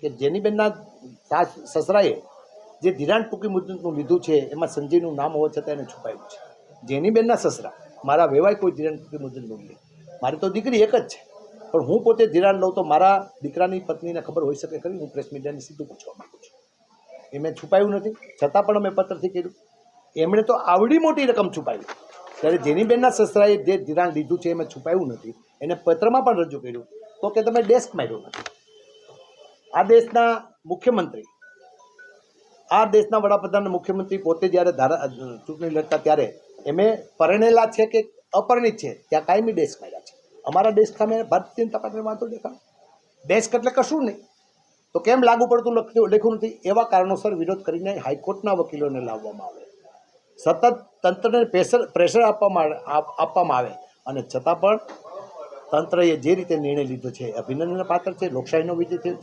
કે જેનીબેનના સસરાએ જે ધિરાણ ટૂંકી મુદતનું લીધું છે એમાં સંજયનું નામ હોવા છતાં એને છુપાયું છે. જેનીબેનના સસરા મારા વેવાય કોઈ ધિરાણ ટૂંકી મુદતનું લે, મારી તો દીકરી એક જ છે, પણ હું પોતે ધિરાણ લઉં તો મારા દીકરાની પત્નીને ખબર હોઈ શકે ખરી? હું પ્રેસ મીડિયાને સીધું પૂછવા માગું છું. એ મેં છુપાયું નથી, છતાં પણ અમે પત્રથી કર્યું. એમણે તો આવડી મોટી રકમ છુપાવી, ત્યારે જેનીબેનના સસરાએ જે ધિરાણ લીધું છે એમાં છુપાયું નથી, એને પત્રમાં પણ રજૂ કર્યું તો કે તમે ડેસ્ક માર્યો નથી. આ દેશના મુખ્યમંત્રી, આ દેશના વડાપ્રધાન મુખ્યમંત્રી પોતે જ્યારે ચૂંટણી લડતા ત્યારે એમે પરણેલા છે કે અપરિણિત છે ત્યાં કાયમી ડેસ્ક માર્યા છે. અમારા ડેસ્ક સામે ભારતીય જનતા પાર્ટીને વાંધો દેખાડો. ડેસ્ક એટલે કશું નહીં તો કેમ લાગુ પડતું લખ્યું નથી? એવા કારણોસર વિરોધ કરીને હાઈકોર્ટના વકીલોને લાવવામાં આવે, સતત તંત્રને પ્રેશર આપવામાં આવે, અને છતાં પણ તંત્રએ જે રીતે નિર્ણય લીધો છે અભિનંદનને પાત્ર છે. લોકશાહીનો વિજય છે.